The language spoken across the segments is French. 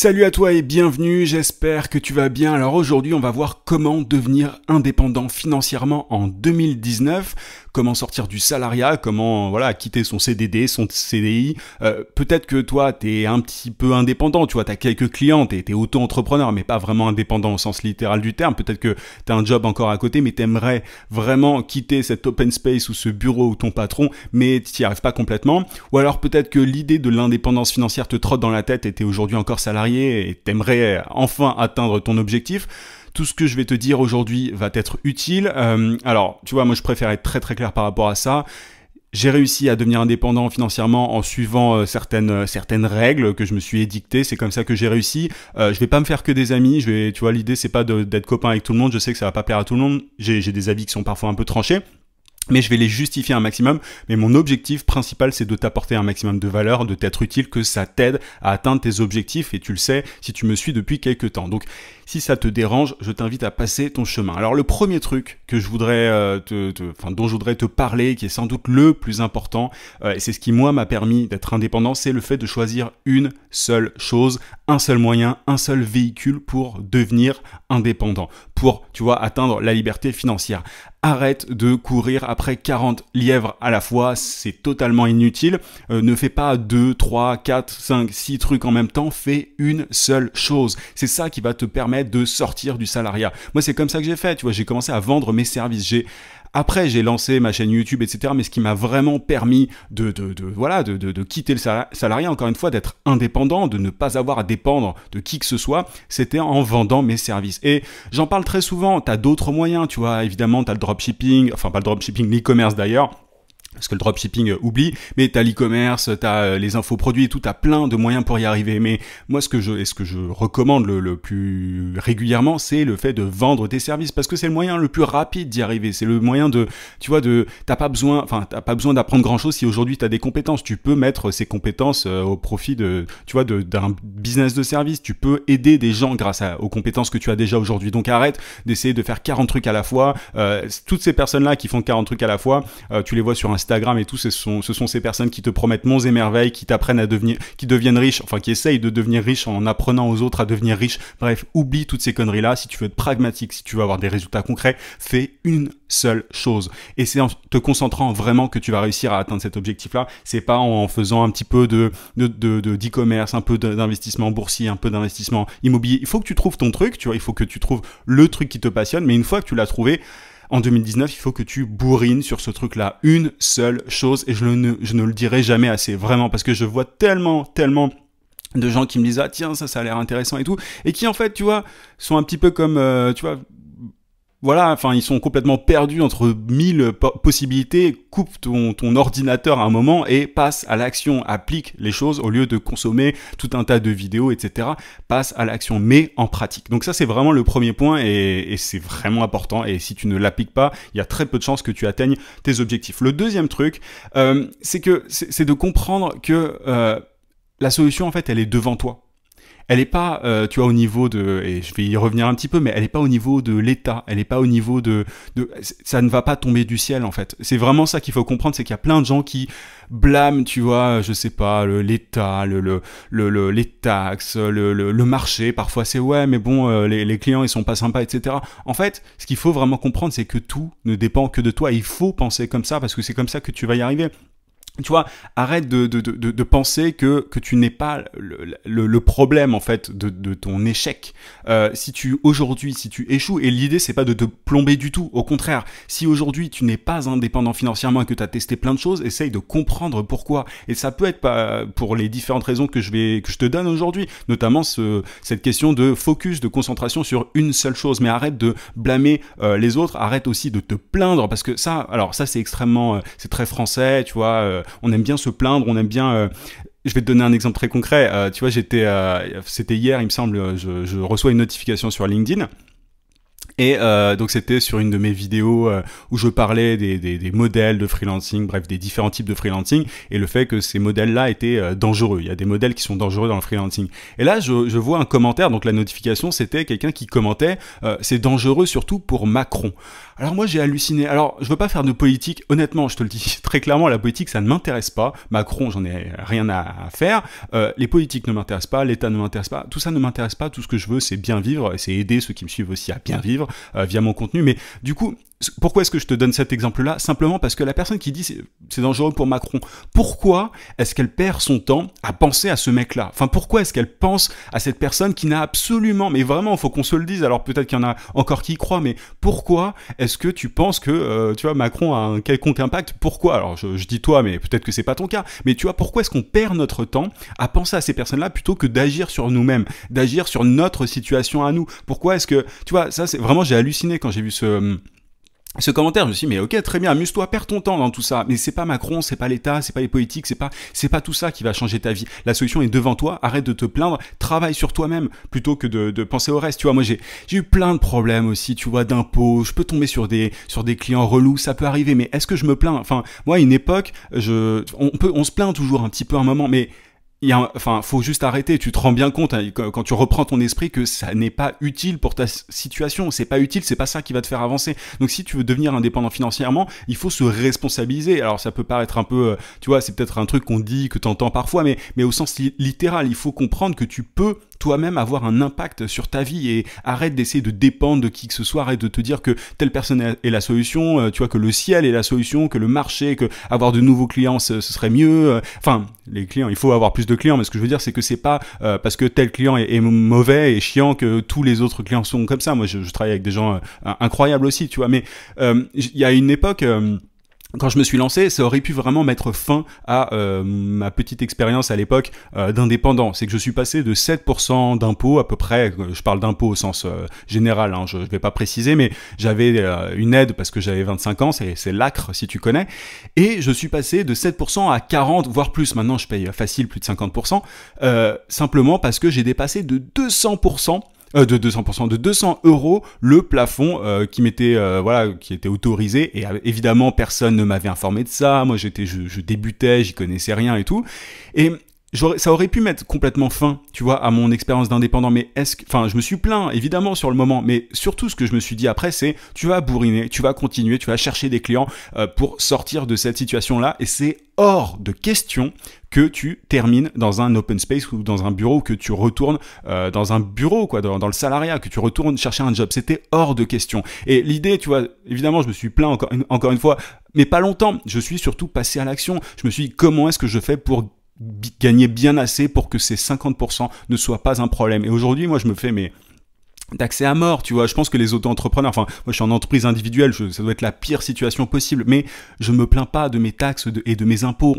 Salut à toi et bienvenue, j'espère que tu vas bien. Alors aujourd'hui on va voir comment devenir indépendant financièrement en 2019, comment sortir du salariat, comment quitter son CDD, son CDI. Peut-être que toi t'es un petit peu indépendant, tu vois, t'as quelques clients, t'es auto-entrepreneur mais pas vraiment indépendant au sens littéral du terme. Peut-être que t'as un job encore à côté mais t'aimerais vraiment quitter cet open space ou ce bureau où ton patron mais t'y arrives pas complètement. Ou alors peut-être que l'idée de l'indépendance financière te trotte dans la tête et t'es aujourd'hui encore salarié et t'aimerais enfin atteindre ton objectif. Tout ce que je vais te dire aujourd'hui va être utile. Alors, tu vois, moi je préfère être très très clair par rapport à ça. J'ai réussi à devenir indépendant financièrement en suivant certaines règles que je me suis édictées. C'est comme ça que j'ai réussi. Je vais pas me faire que des amis. Tu vois, l'idée c'est pas d'être copain avec tout le monde. Je sais que ça va pas plaire à tout le monde. J'ai des avis qui sont parfois un peu tranchés, mais je vais les justifier un maximum. Mais mon objectif principal, c'est de t'apporter un maximum de valeur, de t'être utile, que ça t'aide à atteindre tes objectifs. Et tu le sais si tu me suis depuis quelques temps. Donc, si ça te dérange, je t'invite à passer ton chemin. Alors, le premier truc que je voudrais dont je voudrais te parler, qui est sans doute le plus important, et c'est ce qui moi m'a permis d'être indépendant, c'est le fait de choisir une seule chose, un seul moyen, un seul véhicule pour devenir indépendant, pour, tu vois, atteindre la liberté financière. Arrête de courir après 40 lièvres à la fois, c'est totalement inutile. Ne fais pas 2, 3, 4, 5, 6 trucs en même temps, fais une seule chose. C'est ça qui va te permettre de sortir du salariat. Moi, c'est comme ça que j'ai fait, tu vois, j'ai commencé à vendre mes services. Après, j'ai lancé ma chaîne YouTube, etc. Mais ce qui m'a vraiment permis de quitter le salariat, encore une fois, d'être indépendant, de ne pas avoir à dépendre de qui que ce soit, c'était en vendant mes services. Et j'en parle très souvent, t'as d'autres moyens, tu vois, évidemment, t'as le dropshipping, enfin pas le dropshipping, l'e-commerce d'ailleurs. Parce que le dropshipping oublie, mais t'as l'e-commerce, t'as les infoproduits et tout, t'as plein de moyens pour y arriver. Mais moi, ce que je recommande le plus régulièrement, c'est le fait de vendre tes services, parce que c'est le moyen le plus rapide d'y arriver. C'est le moyen t'as pas besoin d'apprendre grand chose si aujourd'hui t'as des compétences. Tu peux mettre ces compétences au profit d'un business de service. Tu peux aider des gens grâce aux compétences que tu as déjà aujourd'hui. Donc arrête d'essayer de faire 40 trucs à la fois. Toutes ces personnes-là qui font 40 trucs à la fois, tu les vois sur Instagram et tout, ce sont ces personnes qui te promettent monts et merveilles, qui t'apprennent qui deviennent riches, enfin qui essayent de devenir riches en apprenant aux autres à devenir riches. Bref, oublie toutes ces conneries-là. Si tu veux être pragmatique, si tu veux avoir des résultats concrets, fais une seule chose. Et c'est en te concentrant vraiment que tu vas réussir à atteindre cet objectif-là. C'est pas en faisant un petit peu d'e-commerce, un peu d'investissement boursier, un peu d'investissement immobilier. Il faut que tu trouves ton truc, tu vois, il faut que tu trouves le truc qui te passionne, mais une fois que tu l'as trouvé, en 2019, il faut que tu bourrines sur ce truc-là. Une seule chose, et je ne le dirai jamais assez, vraiment, parce que je vois tellement de gens qui me disent « Ah tiens, ça a l'air intéressant et tout », et qui en fait, tu vois, sont un petit peu comme, ils sont complètement perdus entre 1000 possibilités. Coupe ton ordinateur à un moment et passe à l'action, applique les choses au lieu de consommer tout un tas de vidéos, etc. Passe à l'action, mais en pratique. Donc ça, c'est vraiment le premier point et c'est vraiment important. Et si tu ne l'appliques pas, il y a très peu de chances que tu atteignes tes objectifs. Le deuxième truc, c'est de comprendre que la solution, en fait, elle est devant toi. Elle est pas, au niveau et je vais y revenir un petit peu, mais elle est pas au niveau de l'État, elle est pas au niveau ça ne va pas tomber du ciel, en fait. C'est vraiment ça qu'il faut comprendre, c'est qu'il y a plein de gens qui blâment, tu vois, je sais pas, l'État, les taxes, le marché, parfois c'est ouais, mais bon, les clients, ils sont pas sympas, etc. En fait, ce qu'il faut vraiment comprendre, c'est que tout ne dépend que de toi, il faut penser comme ça, parce que c'est comme ça que tu vas y arriver. Tu vois, arrête de penser que tu n'es pas le problème en fait de ton échec. Si tu échoues, et l'idée c'est pas de te plomber du tout, au contraire, si aujourd'hui tu n'es pas indépendant financièrement et que tu as testé plein de choses, essaye de comprendre pourquoi. Et ça peut être pas pour les différentes raisons que je te donne aujourd'hui, notamment cette question de focus, de concentration sur une seule chose. Mais arrête de blâmer les autres, arrête aussi de te plaindre, parce que ça c'est extrêmement, c'est très français, tu vois. On aime bien se plaindre, on aime bien... je vais te donner un exemple très concret. Tu vois, c'était hier, il me semble, je reçois une notification sur LinkedIn. Et donc c'était sur une de mes vidéos où je parlais des modèles de freelancing, bref des différents types de freelancing et le fait que ces modèles-là étaient dangereux. Il y a des modèles qui sont dangereux dans le freelancing. Et là je vois un commentaire, donc la notification c'était quelqu'un qui commentait c'est dangereux surtout pour Macron. Alors moi j'ai halluciné. Alors je veux pas faire de politique, honnêtement je te le dis très clairement, la politique ça ne m'intéresse pas. Macron j'en ai rien à faire. Les politiques ne m'intéressent pas, l'État ne m'intéresse pas, tout ça ne m'intéresse pas. Tout ce que je veux c'est bien vivre et c'est aider ceux qui me suivent aussi à bien vivre via mon contenu. Mais du coup, pourquoi est-ce que je te donne cet exemple-là? Simplement parce que la personne qui dit c'est dangereux pour Macron, pourquoi est-ce qu'elle perd son temps à penser à ce mec-là? Enfin, pourquoi est-ce qu'elle pense à cette personne qui n'a absolument, mais vraiment, il faut qu'on se le dise, alors peut-être qu'il y en a encore qui y croient, mais pourquoi est-ce que tu penses que, tu vois, Macron a un quelconque impact? Pourquoi? Alors, je dis toi, mais peut-être que c'est pas ton cas, mais tu vois, pourquoi est-ce qu'on perd notre temps à penser à ces personnes-là plutôt que d'agir sur nous-mêmes, d'agir sur notre situation à nous? Pourquoi est-ce que, tu vois, ça c'est vraiment, j'ai halluciné quand j'ai vu ce commentaire. Je me suis dit, mais ok, très bien, amuse-toi, perds ton temps dans tout ça. Mais c'est pas Macron, c'est pas l'État, c'est pas les politiques, c'est pas tout ça qui va changer ta vie. La solution est devant toi, arrête de te plaindre, travaille sur toi-même, plutôt que de penser au reste. Tu vois, moi j'ai eu plein de problèmes aussi, tu vois, d'impôts, je peux tomber sur des clients relous, ça peut arriver, mais est-ce que je me plains? Enfin, moi à une époque, on se plaint toujours un petit peu à un moment, mais faut juste arrêter. Tu te rends bien compte hein, quand tu reprends ton esprit que ça n'est pas utile pour ta situation. C'est pas utile, c'est pas ça qui va te faire avancer. Donc si tu veux devenir indépendant financièrement, il faut se responsabiliser. Alors ça peut paraître un peu, tu vois, c'est peut-être un truc qu'on dit, que t'entends parfois, mais au sens littéral, il faut comprendre que tu peux toi-même avoir un impact sur ta vie et arrête d'essayer de dépendre de qui que ce soit, arrête de te dire que telle personne est la solution, tu vois, que le ciel est la solution, que le marché, que avoir de nouveaux clients ce serait mieux. Enfin, les clients, il faut avoir plus de clients, mais ce que je veux dire c'est que c'est pas parce que tel client est mauvais et chiant que tous les autres clients sont comme ça. Moi je travaille avec des gens incroyables aussi, tu vois, mais il y a une époque quand je me suis lancé, ça aurait pu vraiment mettre fin à ma petite expérience à l'époque d'indépendant. C'est que je suis passé de 7% d'impôts à peu près, je parle d'impôts au sens général, hein, je vais pas préciser, mais j'avais une aide parce que j'avais 25 ans, c'est l'ACRE si tu connais, et je suis passé de 7% à 40, voire plus, maintenant je paye facile plus de 50%, simplement parce que j'ai dépassé de 200%, de 200 euros le plafond qui m'était qui était autorisé, et évidemment personne ne m'avait informé de ça. Moi je débutais, j'y connaissais rien et tout, et ça aurait pu mettre complètement fin, tu vois, à mon expérience d'indépendant, mais je me suis plaint, évidemment, sur le moment, mais surtout, ce que je me suis dit après, c'est, tu vas bourriner, tu vas continuer, tu vas chercher des clients pour sortir de cette situation-là, et c'est hors de question que tu termines dans un open space ou dans un bureau, ou que tu retournes dans un bureau, quoi, dans le salariat, que tu retournes chercher un job. C'était hors de question. Et l'idée, tu vois, évidemment, je me suis plaint encore une fois, mais pas longtemps. Je suis surtout passé à l'action. Je me suis dit, comment est-ce que je fais pour gagner bien assez pour que ces 50% ne soient pas un problème. Et aujourd'hui, moi, je me fais d'accès à mort, tu vois. Je pense que les auto-entrepreneurs, enfin, moi je suis en entreprise individuelle, ça doit être la pire situation possible, mais je me plains pas de mes taxes et de mes impôts.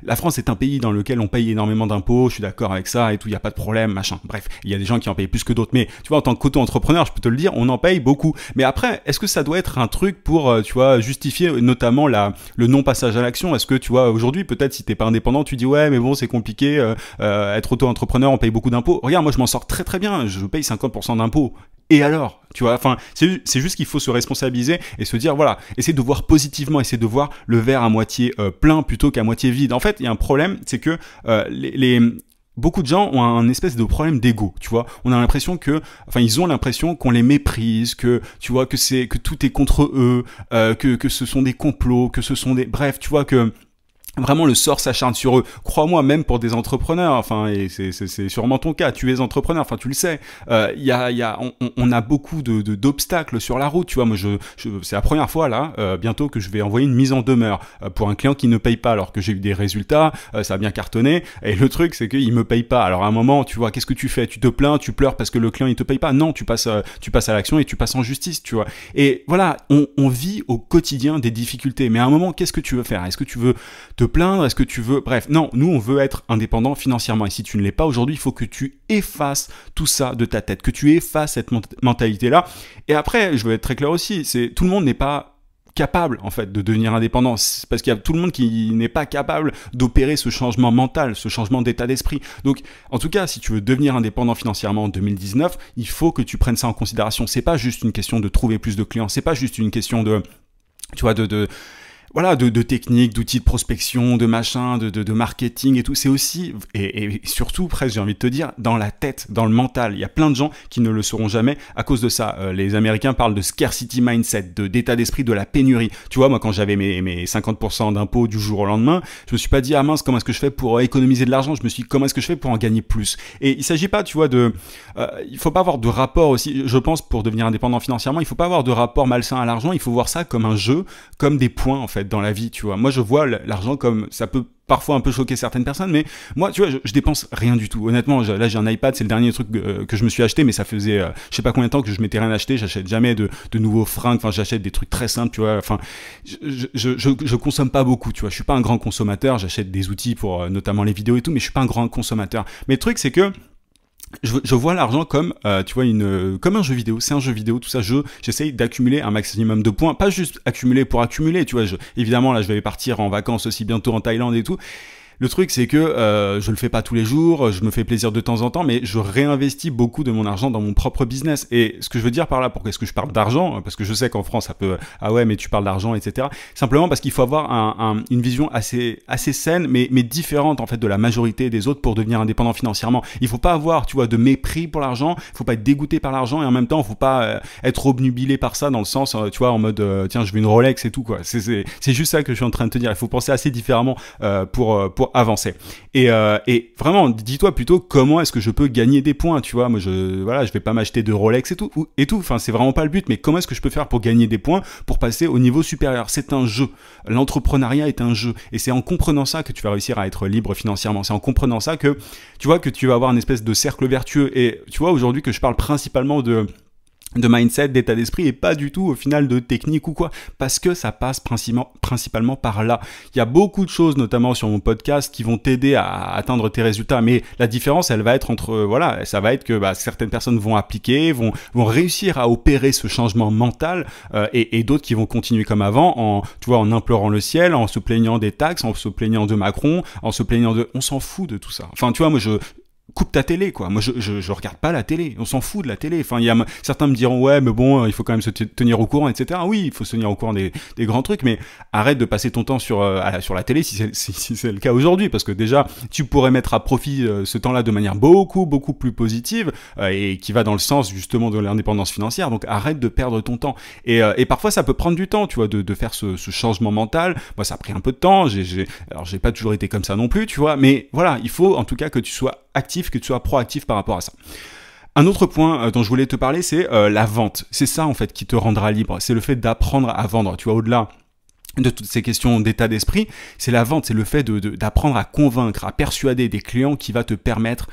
La France est un pays dans lequel on paye énormément d'impôts, je suis d'accord avec ça et tout, il y a pas de problème, machin. Bref, il y a des gens qui en payent plus que d'autres, mais tu vois, en tant qu'auto-entrepreneur, je peux te le dire, on en paye beaucoup. Mais après, est-ce que ça doit être un truc pour, tu vois, justifier notamment le non-passage à l'action? Est-ce que, tu vois, aujourd'hui, peut-être si t'es pas indépendant, tu dis ouais, mais bon, c'est compliqué, être auto-entrepreneur, on paye beaucoup d'impôts. Regarde, moi je m'en sors très très bien, je paye 50% d'impôts. Et alors, tu vois, enfin, c'est juste qu'il faut se responsabiliser et se dire, voilà, essayer de voir positivement, essayer de voir le verre à moitié plein plutôt qu'à moitié vide. En fait, il y a un problème, c'est que beaucoup de gens ont un espèce de problème d'ego, tu vois. On a l'impression ils ont l'impression qu'on les méprise, que, tu vois, que tout est contre eux, que ce sont des complots, bref, tu vois, que vraiment le sort s'acharne sur eux. Crois-moi, même pour des entrepreneurs, enfin, et c'est sûrement ton cas, tu es entrepreneur, enfin tu le sais, on a beaucoup d'obstacles sur la route, tu vois. Moi c'est la première fois là, bientôt, que je vais envoyer une mise en demeure pour un client qui ne paye pas, alors que j'ai eu des résultats, ça a bien cartonné, et le truc c'est qu'il me paye pas. Alors à un moment, tu vois, qu'est-ce que tu fais? Tu te plains, tu pleures parce que le client il te paye pas? Non, tu passes à l'action et tu passes en justice, tu vois. Et voilà, on vit au quotidien des difficultés, mais à un moment, qu'est-ce que tu veux faire? Est-ce que tu veux te plaindre? Est-ce que tu veux... Bref, non, nous on veut être indépendant financièrement, et si tu ne l'es pas aujourd'hui, il faut que tu effaces tout ça de ta tête, que tu effaces cette mentalité-là. Et après, je veux être très clair aussi, tout le monde n'est pas capable en fait de devenir indépendant, parce qu'il y a tout le monde qui n'est pas capable d'opérer ce changement mental, ce changement d'état d'esprit. Donc en tout cas, si tu veux devenir indépendant financièrement en 2019, il faut que tu prennes ça en considération. C'est pas juste une question de trouver plus de clients, c'est pas juste une question de, tu vois, voilà, de techniques, d'outils de prospection, de machin, de marketing et tout. C'est aussi, et surtout, presque, j'ai envie de te dire, dans la tête, dans le mental. Il y a plein de gens qui ne le sauront jamais à cause de ça. Les Américains parlent de scarcity mindset, d'état d'esprit de la pénurie. Tu vois, moi, quand j'avais mes 50% d'impôts du jour au lendemain, je me suis pas dit, ah mince, comment est-ce que je fais pour économiser de l'argent? Je me suis dit, comment est-ce que je fais pour en gagner plus? Et il s'agit pas, tu vois, il faut pas avoir de rapport aussi, je pense, pour devenir indépendant financièrement, il faut pas avoir de rapport malsain à l'argent, il faut voir ça comme un jeu, comme des points, en fait, dans la vie, tu vois. Moi, je vois l'argent comme, ça peut parfois un peu choquer certaines personnes, mais moi, tu vois, je dépense rien du tout. Honnêtement, là, j'ai un iPad, c'est le dernier truc que je me suis acheté, mais ça faisait, je sais pas combien de temps que je m'étais rien acheté, j'achète jamais de nouveaux fringues, enfin, j'achète des trucs très simples, tu vois, enfin, je consomme pas beaucoup, tu vois, je suis pas un grand consommateur, j'achète des outils pour, notamment les vidéos et tout, mais je suis pas un grand consommateur. Mais le truc, c'est que, je vois l'argent comme, tu vois, comme un jeu vidéo. C'est un jeu vidéo, tout ça. J'essaye d'accumuler un maximum de points, pas juste accumuler pour accumuler. Tu vois, évidemment, là, je vais partir en vacances aussi bientôt en Thaïlande et tout. Le truc, c'est que je le fais pas tous les jours, je me fais plaisir de temps en temps, mais je réinvestis beaucoup de mon argent dans mon propre business. Et ce que je veux dire par là, pourquoi est-ce que je parle d'argent? Parce que je sais qu'en France, ça peut, ah ouais, mais tu parles d'argent, etc. Simplement parce qu'il faut avoir une vision assez saine, mais différente en fait de la majorité des autres pour devenir indépendant financièrement. Il faut pas avoir, tu vois, de mépris pour l'argent. Il faut pas être dégoûté par l'argent et en même temps, il faut pas être obnubilé par ça dans le sens, tu vois, en mode, tiens, je veux une Rolex et tout quoi. C'est juste ça que je suis en train de te dire. Il faut penser assez différemment pour avancer. Et vraiment, dis-toi plutôt comment est-ce que je peux gagner des points, tu vois. Moi, je vais pas m'acheter de Rolex et tout. Enfin, c'est vraiment pas le but, mais comment est-ce que je peux faire pour gagner des points pour passer au niveau supérieur? C'est un jeu. L'entrepreneuriat est un jeu. Et c'est en comprenant ça que tu vas réussir à être libre financièrement. C'est en comprenant ça que, tu vois, que tu vas avoir une espèce de cercle vertueux. Et tu vois, aujourd'hui, que je parle principalement de mindset, d'état d'esprit et pas du tout au final de technique ou quoi, parce que ça passe principalement par là. Il y a beaucoup de choses, notamment sur mon podcast, qui vont t'aider à atteindre tes résultats, mais la différence, elle va être entre, voilà, ça va être que certaines personnes vont appliquer, vont réussir à opérer ce changement mental, et d'autres qui vont continuer comme avant, tu vois, en implorant le ciel, en se plaignant des taxes, en se plaignant de Macron, en se plaignant on s'en fout de tout ça. Enfin, tu vois, moi, coupe ta télé, quoi. Moi, je regarde pas la télé. On s'en fout de la télé. Enfin, certains me diront, ouais, mais bon, il faut quand même se tenir au courant, etc. Oui, il faut se tenir au courant des grands trucs, mais arrête de passer ton temps sur la télé si c'est le cas aujourd'hui, parce que déjà, tu pourrais mettre à profit ce temps-là de manière beaucoup plus positive, et qui va dans le sens, justement, de l'indépendance financière. Donc, arrête de perdre ton temps. Et parfois, ça peut prendre du temps, tu vois, de faire ce changement mental. Moi, ça a pris un peu de temps. Alors, j'ai pas toujours été comme ça non plus, tu vois, mais voilà, il faut, en tout cas, que tu sois actif, que tu sois proactif par rapport à ça. Un autre point dont je voulais te parler, c'est la vente. C'est ça, en fait, qui te rendra libre. C'est le fait d'apprendre à vendre. Tu vois, au-delà de toutes ces questions d'état d'esprit, c'est la vente, c'est le fait d'apprendre à convaincre, à persuader des clients qui va te permettre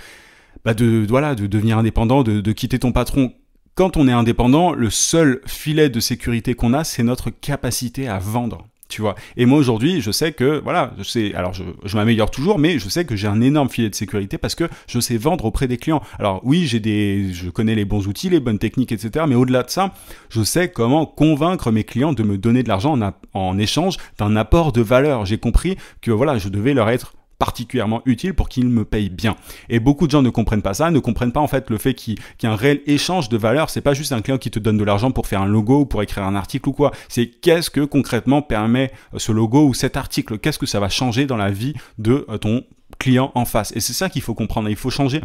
de devenir indépendant, de quitter ton patron. Quand on est indépendant, le seul filet de sécurité qu'on a, c'est notre capacité à vendre. Tu vois. Et moi aujourd'hui, je sais que, voilà, je m'améliore toujours, mais je sais que j'ai un énorme filet de sécurité parce que je sais vendre auprès des clients. Alors oui, je connais les bons outils, les bonnes techniques, etc. Mais au-delà de ça, je sais comment convaincre mes clients de me donner de l'argent en échange d'un apport de valeur. J'ai compris que, voilà, je devais leur être particulièrement utile pour qu'ils me payent bien. Et beaucoup de gens ne comprennent pas ça, ne comprennent pas en fait le fait qu'il y a un réel échange de valeur. C'est pas juste un client qui te donne de l'argent pour faire un logo ou pour écrire un article ou quoi. C'est qu'est-ce que concrètement permet ce logo ou cet article. Qu'est-ce que ça va changer dans la vie de ton client en face. Et c'est ça qu'il faut comprendre. Il faut changer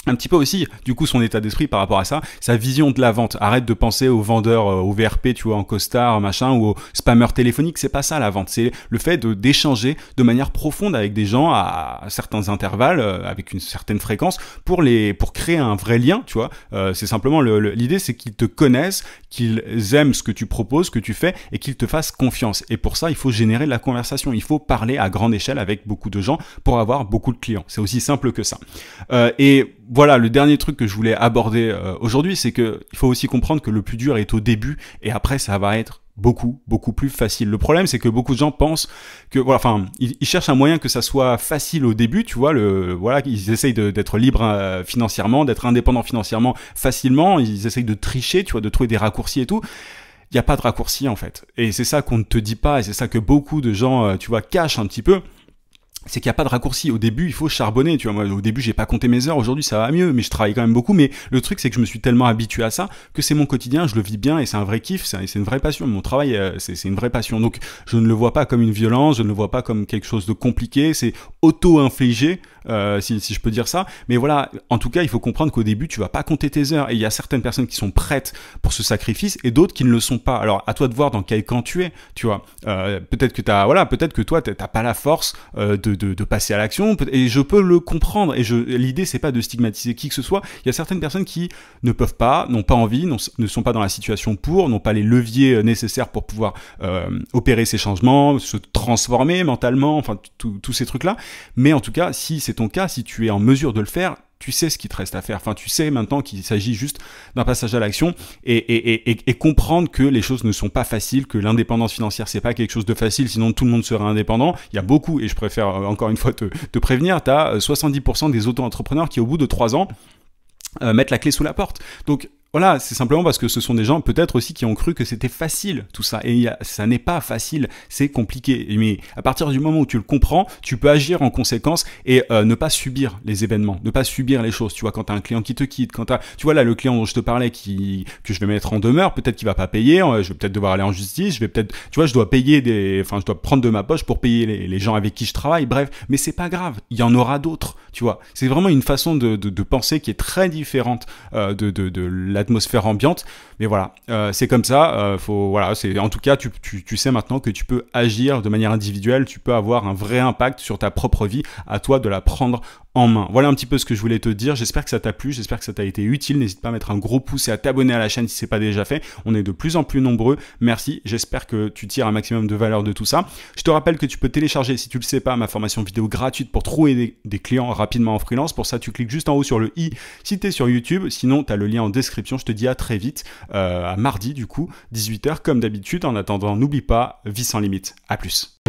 un petit peu aussi, du coup, son état d'esprit par rapport à ça, sa vision de la vente. Arrête de penser aux vendeurs au VRP, tu vois, en costard, machin, ou aux spammers téléphoniques. C'est pas ça la vente. C'est le fait d'échanger de manière profonde avec des gens à certains intervalles, avec une certaine fréquence, pour créer un vrai lien, tu vois. C'est simplement l'idée, c'est qu'ils te connaissent, qu'ils aiment ce que tu proposes, ce que tu fais, et qu'ils te fassent confiance. Et pour ça, il faut générer de la conversation. Il faut parler à grande échelle avec beaucoup de gens pour avoir beaucoup de clients. C'est aussi simple que ça. Et voilà, le dernier truc que je voulais aborder aujourd'hui, c'est que il faut aussi comprendre que le plus dur est au début et après ça va être beaucoup plus facile. Le problème, c'est que beaucoup de gens pensent que, voilà, enfin, ils cherchent un moyen que ça soit facile au début, tu vois, ils essayent d'être libres financièrement, d'être indépendants financièrement facilement, ils essayent de tricher, tu vois, de trouver des raccourcis et tout. il n'y a pas de raccourci en fait. Et c'est ça qu'on ne te dit pas, et c'est ça que beaucoup de gens, tu vois, cachent un petit peu. C'est qu'il n'y a pas de raccourci. Au début, il faut charbonner, tu vois. Moi, au début, j'ai pas compté mes heures. Aujourd'hui, ça va mieux, mais je travaille quand même beaucoup. Mais le truc, c'est que je me suis tellement habitué à ça que c'est mon quotidien, je le vis bien et c'est un vrai kiff, c'est une vraie passion. Mon travail, c'est une vraie passion. Donc, je ne le vois pas comme une violence, je ne le vois pas comme quelque chose de compliqué. C'est auto-infligé, si je peux dire ça. Mais voilà, en tout cas, il faut comprendre qu'au début, tu vas pas compter tes heures. Et il y a certaines personnes qui sont prêtes pour ce sacrifice et d'autres qui ne le sont pas. Alors, à toi de voir dans quel camp tu es, tu vois. Peut-être que toi, t'as pas la force de passer à l'action, et je peux le comprendre, et l'idée c'est pas de stigmatiser qui que ce soit. Il y a certaines personnes qui ne peuvent pas, n'ont pas envie, ne sont pas dans la situation n'ont pas les leviers nécessaires pour pouvoir opérer ces changements, se transformer mentalement, enfin tous ces trucs là. Mais en tout cas, si c'est ton cas, si tu es en mesure de le faire, tu sais ce qu'il te reste à faire. Enfin, tu sais maintenant qu'il s'agit juste d'un passage à l'action et comprendre que les choses ne sont pas faciles, que l'indépendance financière, c'est pas quelque chose de facile, sinon tout le monde serait indépendant. Il y a beaucoup, et je préfère encore une fois te prévenir, tu as 70% des auto-entrepreneurs qui, au bout de 3 ans, mettent la clé sous la porte. Donc, voilà, c'est simplement parce que ce sont des gens peut-être aussi qui ont cru que c'était facile tout ça. Et ça n'est pas facile, c'est compliqué. Mais à partir du moment où tu le comprends, tu peux agir en conséquence et ne pas subir les événements, ne pas subir les choses. Tu vois, quand tu as un client qui te quitte, tu vois là le client dont je te parlais que je vais mettre en demeure, peut-être qu'il va pas payer, je vais peut-être devoir aller en justice, je dois payer je dois prendre de ma poche pour payer les gens avec qui je travaille. Bref, mais c'est pas grave, il y en aura d'autres. Tu vois, c'est vraiment une façon de penser qui est très différente de l'atmosphère ambiante, mais voilà, c'est comme ça. En tout cas, tu sais maintenant que tu peux agir de manière individuelle, tu peux avoir un vrai impact sur ta propre vie, à toi de la prendre en main. Voilà un petit peu ce que je voulais te dire. J'espère que ça t'a plu, j'espère que ça t'a été utile. N'hésite pas à mettre un gros pouce et à t'abonner à la chaîne si c'est pas déjà fait. On est de plus en plus nombreux. Merci. J'espère que tu tires un maximum de valeur de tout ça. Je te rappelle que tu peux télécharger, si tu le sais pas, ma formation vidéo gratuite pour trouver des clients rapidement en freelance. Pour ça, tu cliques juste en haut sur le i si tu es sur YouTube. Sinon, tu as le lien en description. Je te dis à très vite, à mardi du coup, 18h comme d'habitude. En attendant, n'oublie pas, vie sans limite. À plus.